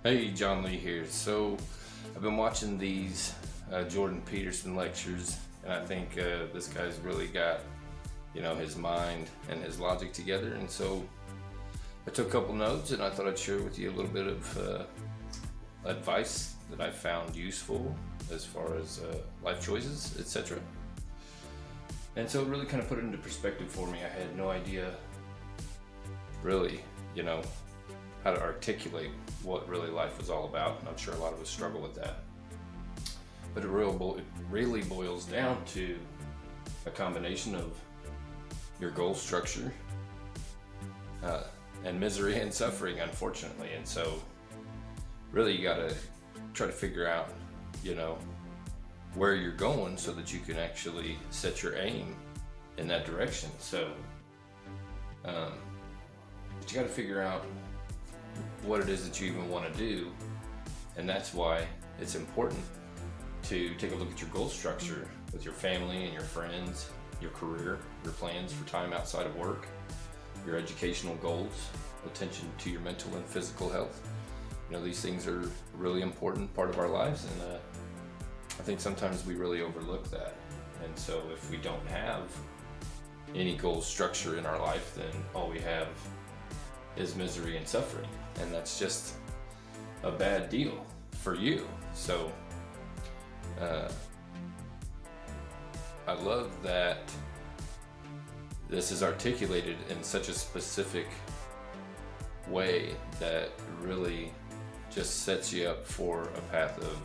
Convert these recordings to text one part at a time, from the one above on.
Hey, John Lee here. So, I've been watching these Jordan Peterson lectures, and I think this guy's really got, his mind and his logic together. And so, I took a couple notes, and I thought I'd share with you a little bit of advice that I found useful as far as life choices, etc. And so, it really kind of put it into perspective for me. I had no idea, really, how to articulate what really life was all about, and I'm sure a lot of us struggle with that. But it really boils down to a combination of your goal structure and misery and suffering, unfortunately. And so really you gotta try to figure out, where you're going so that you can actually set your aim in that direction. So but you gotta figure out what it is that you even want to do, and that's why it's important to take a look at your goal structure with your family and your friends, your career, your plans for time outside of work, your educational goals, attention to your mental and physical health. These things are a really important part of our lives, and I think sometimes we really overlook that. And so if we don't have any goal structure in our life, then all we have is misery and suffering, and that's just a bad deal for you. So I love that this is articulated in such a specific way that really just sets you up for a path of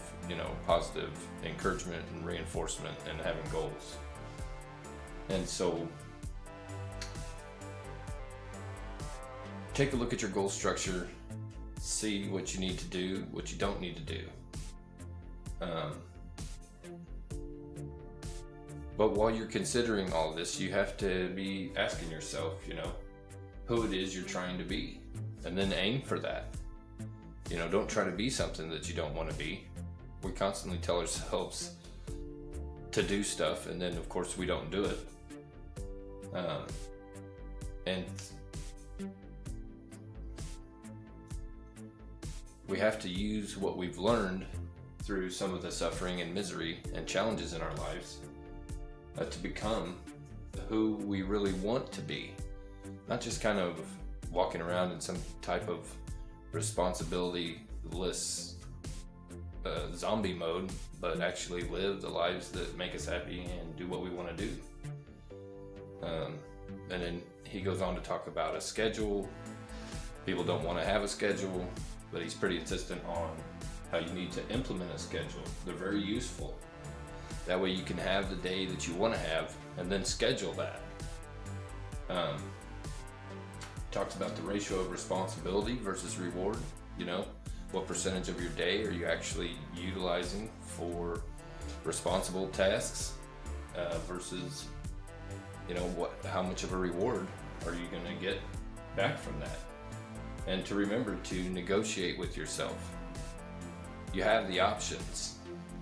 positive encouragement and reinforcement and having goals. And so take a look at your goal structure, see what you need to do, what you don't need to do. But while you're considering all this, you have to be asking yourself, who it is you're trying to be, and then aim for that. Don't try to be something that you don't want to be. We constantly tell ourselves to do stuff, and then of course we don't do it. And we have to use what we've learned through some of the suffering and misery and challenges in our lives to become who we really want to be. Not just kind of walking around in some type of responsibility-less zombie mode, but actually live the lives that make us happy and do what we want to do. And then he goes on to talk about a schedule. People don't want to have a schedule, but he's pretty insistent on how you need to implement a schedule. They're very useful. That way you can have the day that you want to have and then schedule that. Talks about the ratio of responsibility versus reward. What percentage of your day are you actually utilizing for responsible tasks versus, how much of a reward are you going to get back from that? And to remember to negotiate with yourself. You have the options,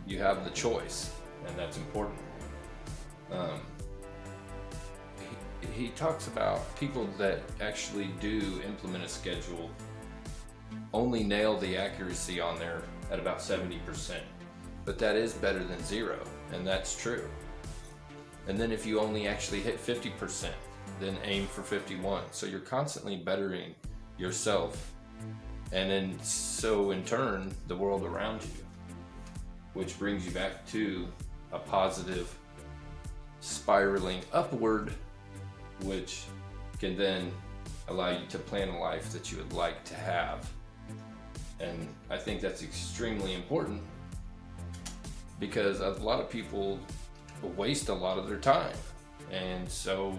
you have the choice, and that's important. He talks about people that actually do implement a schedule only nail the accuracy on there at about 70%, but that is better than zero, and that's true. And then if you only actually hit 50%, then aim for 51. So you're constantly bettering yourself, and then so in turn the world around you, which brings you back to a positive spiraling upward, which can then allow you to plan a life that you would like to have. And I think that's extremely important, because a lot of people waste a lot of their time, and so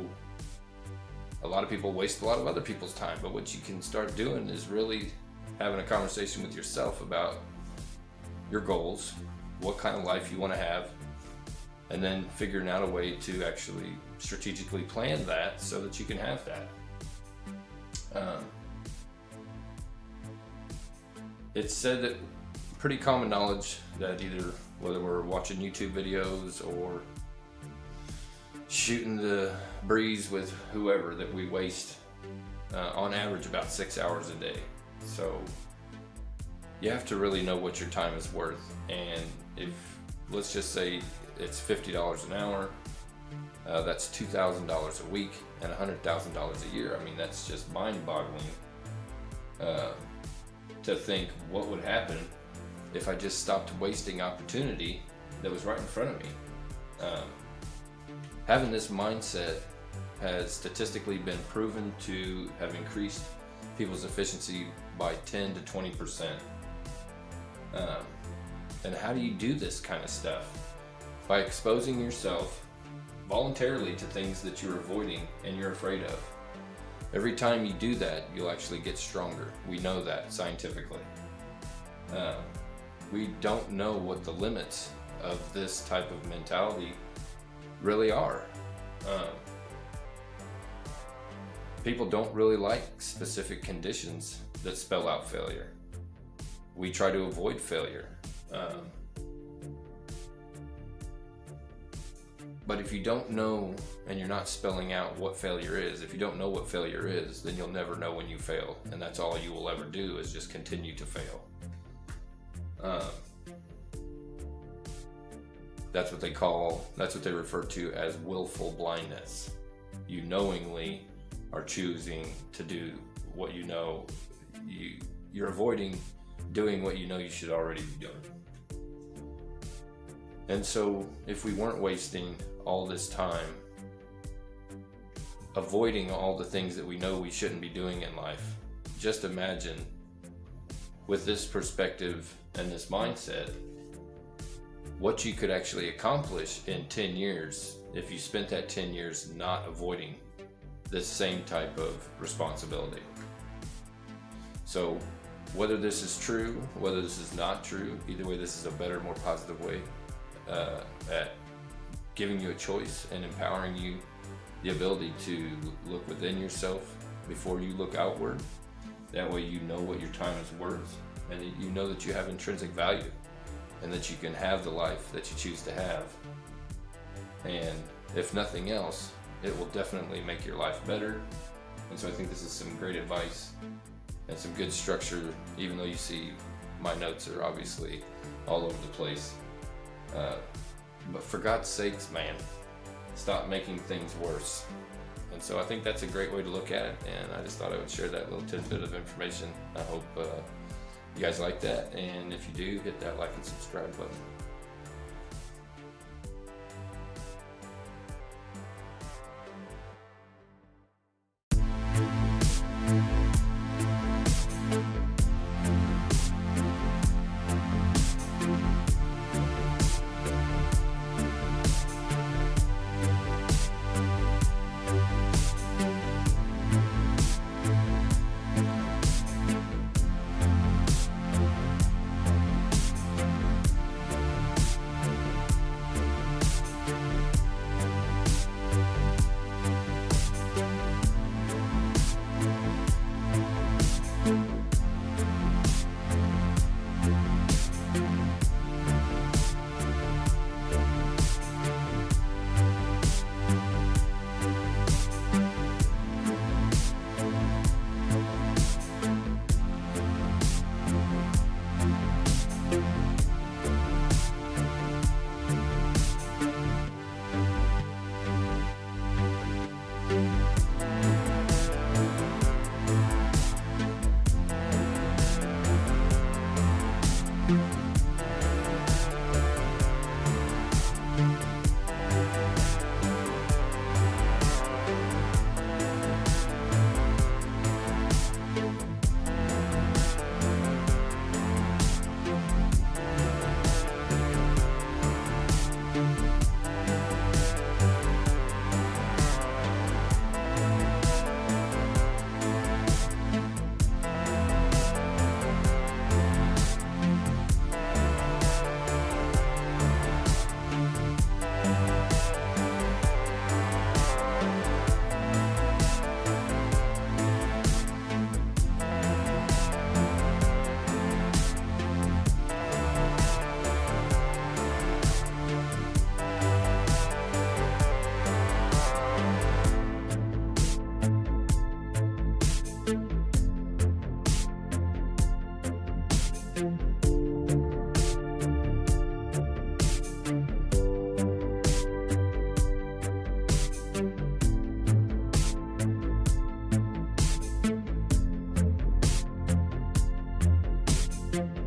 a lot of people waste a lot of other people's time. But what you can start doing is really having a conversation with yourself about your goals, what kind of life you want to have, and then figuring out a way to actually strategically plan that so that you can have that. It's said that pretty common knowledge that either whether we're watching YouTube videos or shooting the breeze with whoever, that we waste on average about 6 hours a day. So you have to really know what your time is worth. And if, let's just say it's $50 an hour, that's $2,000 a week and $100,000 a year. I mean, that's just mind-boggling to think what would happen if I just stopped wasting opportunity that was right in front of me. Having this mindset has statistically been proven to have increased people's efficiency by 10 to 20%. And how do you do this kind of stuff? By exposing yourself voluntarily to things that you're avoiding and you're afraid of. Every time you do that, you'll actually get stronger. We know that scientifically. We don't know what the limits of this type of mentality really are. People don't really like specific conditions that spell out failure. We try to avoid failure. But if you don't know and you're not spelling out what failure is, if you don't know what failure is, then you'll never know when you fail. And that's all you will ever do, is just continue to fail. That's what they refer to as willful blindness. You knowingly are choosing to do what you know, you're avoiding doing what you know you should already be doing. And so if we weren't wasting all this time avoiding all the things that we know we shouldn't be doing in life, just imagine with this perspective and this mindset what you could actually accomplish in 10 years if you spent that 10 years not avoiding this same type of responsibility. So whether this is true, whether this is not true, either way, this is a better, more positive way at giving you a choice and empowering you the ability to look within yourself before you look outward. That way you know what your time is worth, and you know that you have intrinsic value, and that you can have the life that you choose to have. And if nothing else, it will definitely make your life better. And so I think this is some great advice and some good structure, even though you see my notes are obviously all over the place. But for God's sakes, man, stop making things worse. And so I think that's a great way to look at it, and I just thought I would share that little tidbit of information. I hope you guys like that, and if you do, hit that like and subscribe button. you.